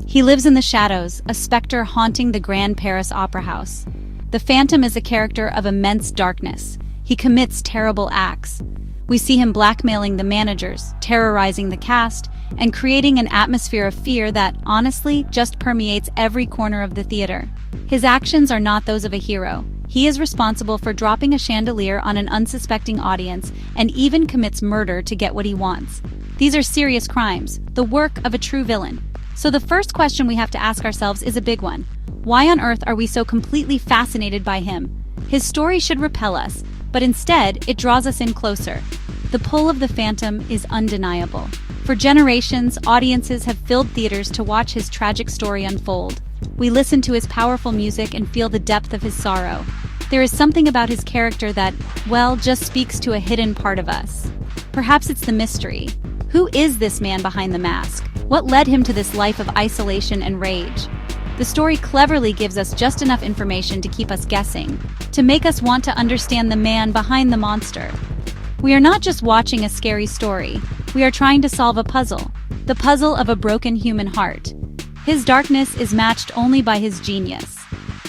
He lives in the shadows, a specter haunting the Grand Paris Opera House. The Phantom is a character of immense darkness. He commits terrible acts. We see him blackmailing the managers, terrorizing the cast, and creating an atmosphere of fear that, honestly, just permeates every corner of the theater. His actions are not those of a hero. He is responsible for dropping a chandelier on an unsuspecting audience and even commits murder to get what he wants. These are serious crimes, the work of a true villain. So the first question we have to ask ourselves is a big one. Why on earth are we so completely fascinated by him? His story should repel us, but instead, it draws us in closer. The pull of the Phantom is undeniable. For generations, audiences have filled theaters to watch his tragic story unfold. We listen to his powerful music and feel the depth of his sorrow. There is something about his character that, well, just speaks to a hidden part of us. Perhaps it's the mystery. Who is this man behind the mask? What led him to this life of isolation and rage? The story cleverly gives us just enough information to keep us guessing, to make us want to understand the man behind the monster. We are not just watching a scary story, we are trying to solve a puzzle, the puzzle of a broken human heart. His darkness is matched only by his genius.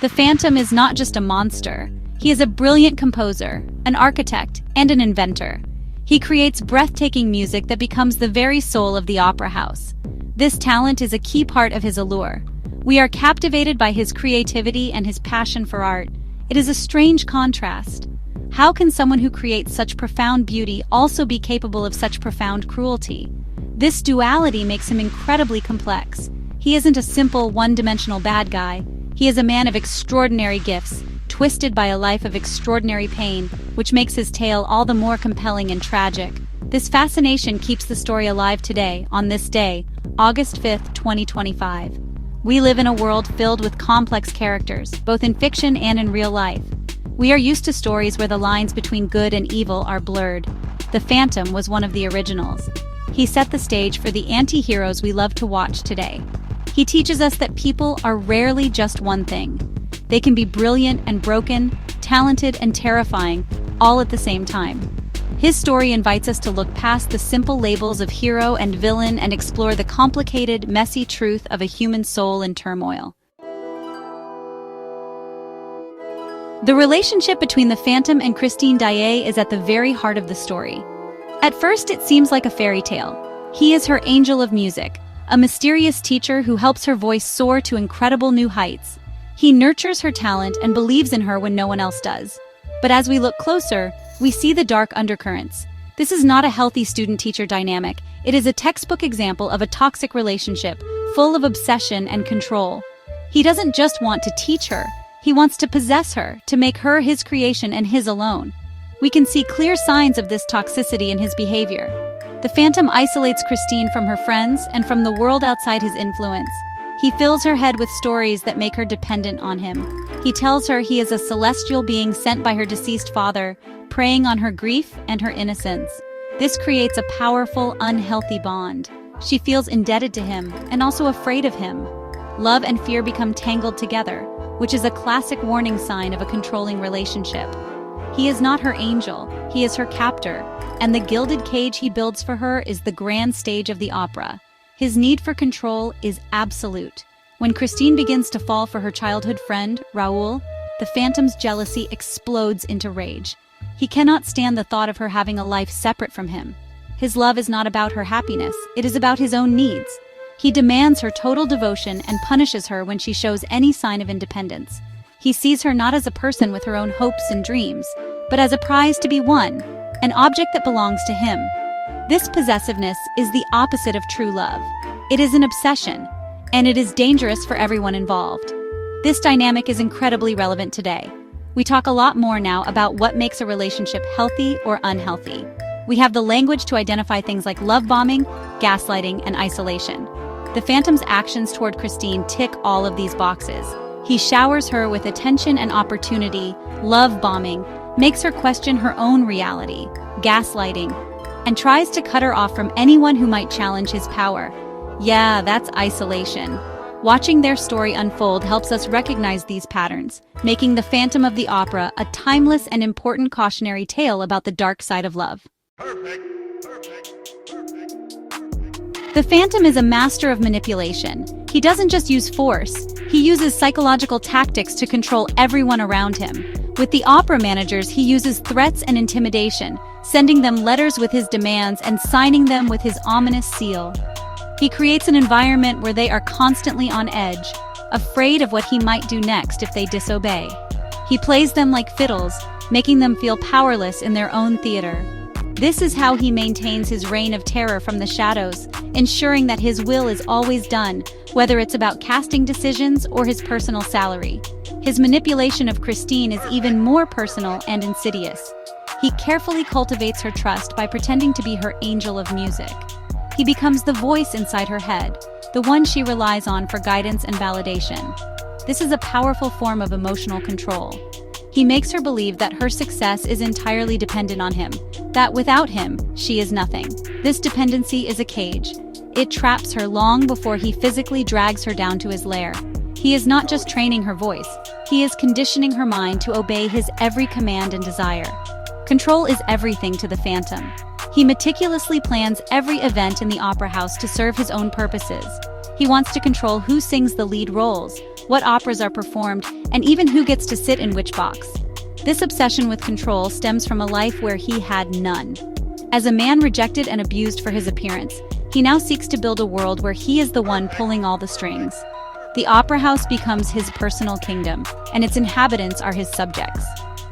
The Phantom is not just a monster, he is a brilliant composer, an architect, and an inventor. He creates breathtaking music that becomes the very soul of the opera house. This talent is a key part of his allure. We are captivated by his creativity and his passion for art. It is a strange contrast. How can someone who creates such profound beauty also be capable of such profound cruelty? This duality makes him incredibly complex. He isn't a simple, one-dimensional bad guy. He is a man of extraordinary gifts, twisted by a life of extraordinary pain, which makes his tale all the more compelling and tragic. This fascination keeps the story alive today, on this day, August 5th, 2025. We live in a world filled with complex characters, both in fiction and in real life. We are used to stories where the lines between good and evil are blurred. The Phantom was one of the originals. He set the stage for the anti-heroes we love to watch today. He teaches us that people are rarely just one thing. They can be brilliant and broken, talented and terrifying, all at the same time. His story invites us to look past the simple labels of hero and villain and explore the complicated, messy truth of a human soul in turmoil. The relationship between the Phantom and Christine Daaé is at the very heart of the story. At first, it seems like a fairy tale. He is her angel of music, a mysterious teacher who helps her voice soar to incredible new heights. He nurtures her talent and believes in her when no one else does. But as we look closer, we see the dark undercurrents. This is not a healthy student-teacher dynamic. It is a textbook example of a toxic relationship, full of obsession and control. He doesn't just want to teach her. He wants to possess her, to make her his creation and his alone. We can see clear signs of this toxicity in his behavior. The Phantom isolates Christine from her friends and from the world outside his influence. He fills her head with stories that make her dependent on him. He tells her he is a celestial being sent by her deceased father, preying on her grief and her innocence. This creates a powerful, unhealthy bond. She feels indebted to him and also afraid of him. Love and fear become tangled together, which is a classic warning sign of a controlling relationship. He is not her angel, he is her captor, and the gilded cage he builds for her is the grand stage of the opera. His need for control is absolute. When Christine begins to fall for her childhood friend, Raoul, the Phantom's jealousy explodes into rage. He cannot stand the thought of her having a life separate from him. His love is not about her happiness, it is about his own needs. He demands her total devotion and punishes her when she shows any sign of independence. He sees her not as a person with her own hopes and dreams, but as a prize to be won, an object that belongs to him. This possessiveness is the opposite of true love. It is an obsession, and it is dangerous for everyone involved. This dynamic is incredibly relevant today. We talk a lot more now about what makes a relationship healthy or unhealthy. We have the language to identify things like love bombing, gaslighting, and isolation. The Phantom's actions toward Christine tick all of these boxes. He showers her with attention and opportunity, love bombing, makes her question her own reality, gaslighting, and tries to cut her off from anyone who might challenge his power. Yeah, that's isolation. Watching their story unfold helps us recognize these patterns, making The Phantom of the Opera a timeless and important cautionary tale about the dark side of love. The Phantom is a master of manipulation. He doesn't just use force, he uses psychological tactics to control everyone around him. With the opera managers, he uses threats and intimidation, sending them letters with his demands and signing them with his ominous seal. He creates an environment where they are constantly on edge, afraid of what he might do next if they disobey. He plays them like fiddles, making them feel powerless in their own theater. This is how he maintains his reign of terror from the shadows, ensuring that his will is always done, whether it's about casting decisions or his personal salary. His manipulation of Christine is even more personal and insidious. He carefully cultivates her trust by pretending to be her angel of music. He becomes the voice inside her head, the one she relies on for guidance and validation. This is a powerful form of emotional control. He makes her believe that her success is entirely dependent on him, that without him, she is nothing. This dependency is a cage. It traps her long before he physically drags her down to his lair. He is not just training her voice, he is conditioning her mind to obey his every command and desire. Control is everything to the Phantom. He meticulously plans every event in the opera house to serve his own purposes. He wants to control who sings the lead roles, what operas are performed, and even who gets to sit in which box. This obsession with control stems from a life where he had none. As a man rejected and abused for his appearance, he now seeks to build a world where he is the one pulling all the strings. The opera house becomes his personal kingdom, and its inhabitants are his subjects.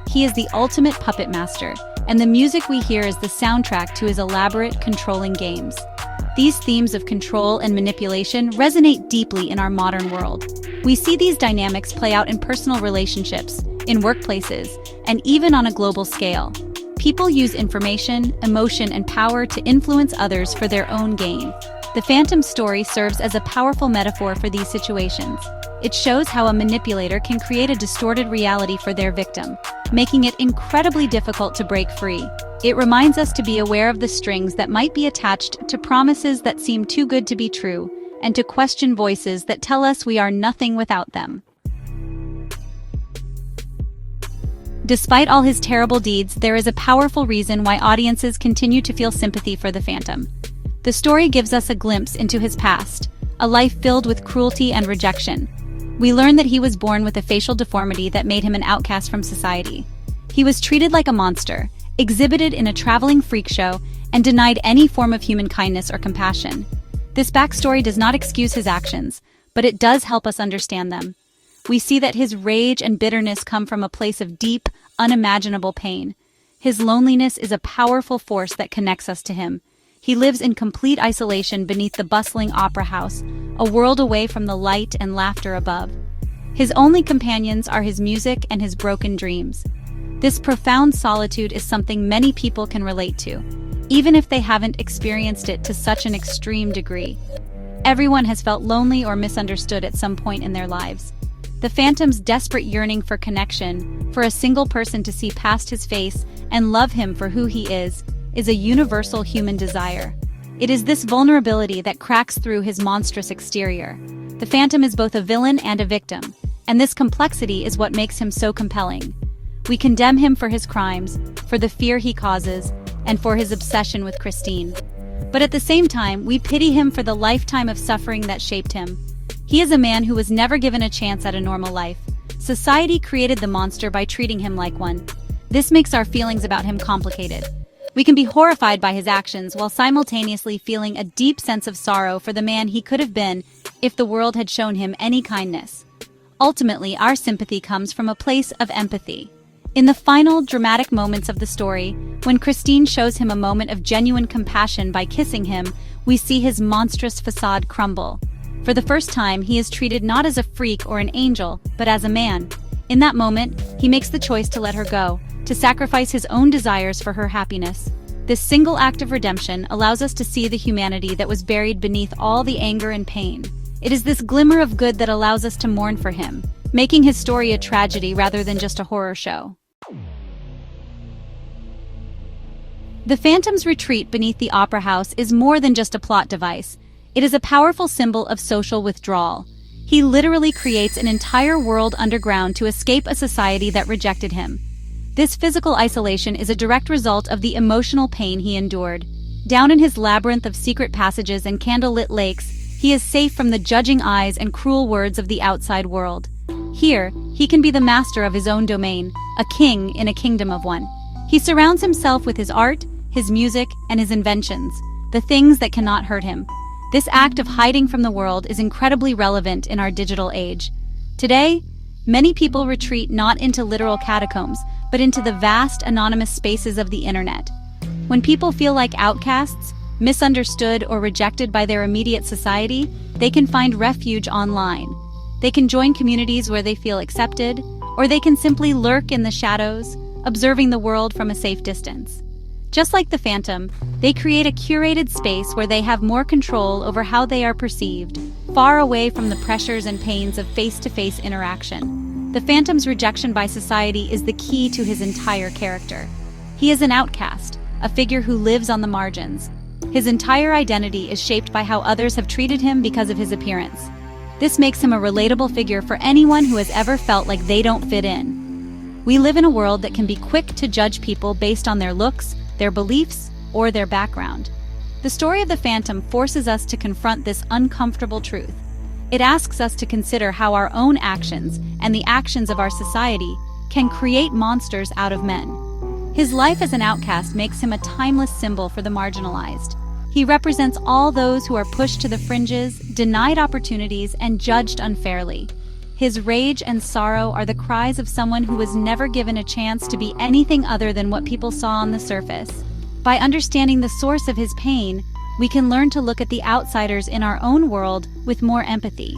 He is the ultimate puppet master, and the music we hear is the soundtrack to his elaborate, controlling games. These themes of control and manipulation resonate deeply in our modern world. We see these dynamics play out in personal relationships, in workplaces, and even on a global scale. People use information, emotion, and power to influence others for their own gain. The Phantom story serves as a powerful metaphor for these situations. It shows how a manipulator can create a distorted reality for their victim, making it incredibly difficult to break free. It reminds us to be aware of the strings that might be attached to promises that seem too good to be true, and to question voices that tell us we are nothing without them. Despite all his terrible deeds, there is a powerful reason why audiences continue to feel sympathy for the Phantom. The story gives us a glimpse into his past, a life filled with cruelty and rejection. We learn that he was born with a facial deformity that made him an outcast from society. He was treated like a monster, exhibited in a traveling freak show, and denied any form of human kindness or compassion. This backstory does not excuse his actions, but it does help us understand them. We see that his rage and bitterness come from a place of deep, unimaginable pain. His loneliness is a powerful force that connects us to him. He lives in complete isolation beneath the bustling opera house, a world away from the light and laughter above. His only companions are his music and his broken dreams. This profound solitude is something many people can relate to, even if they haven't experienced it to such an extreme degree. Everyone has felt lonely or misunderstood at some point in their lives. The Phantom's desperate yearning for connection, for a single person to see past his face and love him for who he is a universal human desire. It is this vulnerability that cracks through his monstrous exterior. The Phantom is both a villain and a victim, and this complexity is what makes him so compelling. We condemn him for his crimes, for the fear he causes, and for his obsession with Christine. But at the same time, we pity him for the lifetime of suffering that shaped him. He is a man who was never given a chance at a normal life. Society created the monster by treating him like one. This makes our feelings about him complicated. We can be horrified by his actions while simultaneously feeling a deep sense of sorrow for the man he could have been if the world had shown him any kindness. Ultimately, our sympathy comes from a place of empathy. In the final, dramatic moments of the story, when Christine shows him a moment of genuine compassion by kissing him, we see his monstrous facade crumble. For the first time, he is treated not as a freak or an angel, but as a man. In that moment, he makes the choice to let her go, to sacrifice his own desires for her happiness. This single act of redemption allows us to see the humanity that was buried beneath all the anger and pain. It is this glimmer of good that allows us to mourn for him, making his story a tragedy rather than just a horror show. The Phantom's retreat beneath the opera house is more than just a plot device. It is a powerful symbol of social withdrawal. He literally creates an entire world underground to escape a society that rejected him. This physical isolation is a direct result of the emotional pain he endured. Down in his labyrinth of secret passages and candlelit lakes, He is safe from the judging eyes and cruel words of the outside world. Here, he can be the master of his own domain, a king in a kingdom of one. He surrounds himself with his art, his music, and his inventions, the things that cannot hurt him. This act of hiding from the world is incredibly relevant in our digital age. Today, many people retreat not into literal catacombs, but into the vast, anonymous spaces of the internet. When people feel like outcasts, misunderstood, or rejected by their immediate society, they can find refuge online. They can join communities where they feel accepted, or they can simply lurk in the shadows, observing the world from a safe distance. Just like the Phantom, they create a curated space where they have more control over how they are perceived, far away from the pressures and pains of face-to-face interaction. The Phantom's rejection by society is the key to his entire character. He is an outcast, a figure who lives on the margins. His entire identity is shaped by how others have treated him because of his appearance. This makes him a relatable figure for anyone who has ever felt like they don't fit in. We live in a world that can be quick to judge people based on their looks, their beliefs, or their background. The story of the Phantom forces us to confront this uncomfortable truth. It asks us to consider how our own actions and the actions of our society can create monsters out of men. His life as an outcast makes him a timeless symbol for the marginalized. He represents all those who are pushed to the fringes, denied opportunities, and judged unfairly. His rage and sorrow are the cries of someone who was never given a chance to be anything other than what people saw on the surface. By understanding the source of his pain, we can learn to look at the outsiders in our own world with more empathy.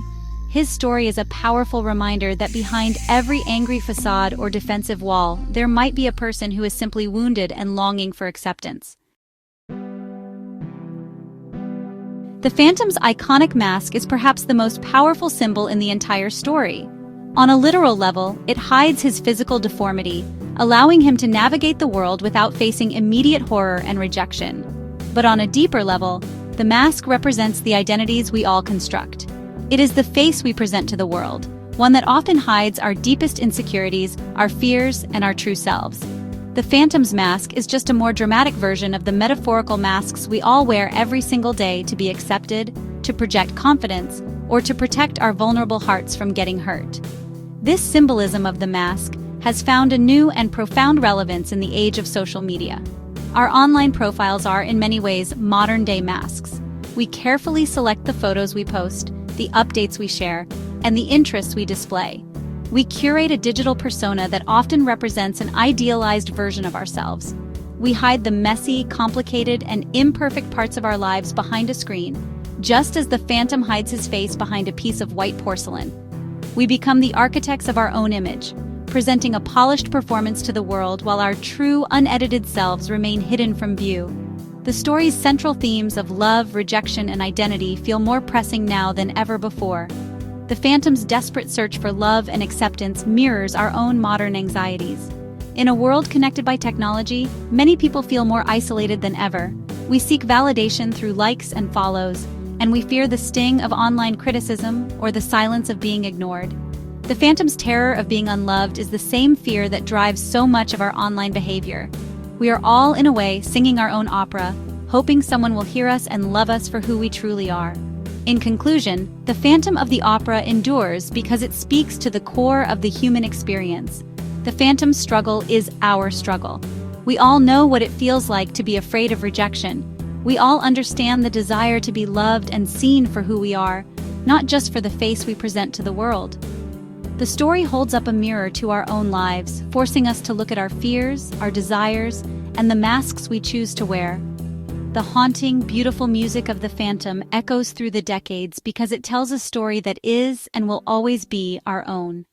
His story is a powerful reminder that behind every angry facade or defensive wall, there might be a person who is simply wounded and longing for acceptance. The Phantom's iconic mask is perhaps the most powerful symbol in the entire story. On a literal level, it hides his physical deformity, allowing him to navigate the world without facing immediate horror and rejection. But on a deeper level, the mask represents the identities we all construct. It is the face we present to the world, one that often hides our deepest insecurities, our fears, and our true selves. The Phantom's mask is just a more dramatic version of the metaphorical masks we all wear every single day to be accepted, to project confidence, or to protect our vulnerable hearts from getting hurt. This symbolism of the mask has found a new and profound relevance in the age of social media. Our online profiles are, in many ways, modern-day masks. We carefully select the photos we post, the updates we share, and the interests we display. We curate a digital persona that often represents an idealized version of ourselves. We hide the messy, complicated, and imperfect parts of our lives behind a screen, just as the Phantom hides his face behind a piece of white porcelain. We become the architects of our own image, presenting a polished performance to the world while our true, unedited selves remain hidden from view. The story's central themes of love, rejection, and identity feel more pressing now than ever before. The Phantom's desperate search for love and acceptance mirrors our own modern anxieties. In a world connected by technology, many people feel more isolated than ever. We seek validation through likes and follows, and we fear the sting of online criticism or the silence of being ignored. The Phantom's terror of being unloved is the same fear that drives so much of our online behavior. We are all, in a way, singing our own opera, hoping someone will hear us and love us for who we truly are. In conclusion, the Phantom of the Opera endures because it speaks to the core of the human experience. The Phantom's struggle is our struggle. We all know what it feels like to be afraid of rejection. We all understand the desire to be loved and seen for who we are, not just for the face we present to the world. The story holds up a mirror to our own lives, forcing us to look at our fears, our desires, and the masks we choose to wear. The haunting, beautiful music of the Phantom echoes through the decades because it tells a story that is and will always be our own.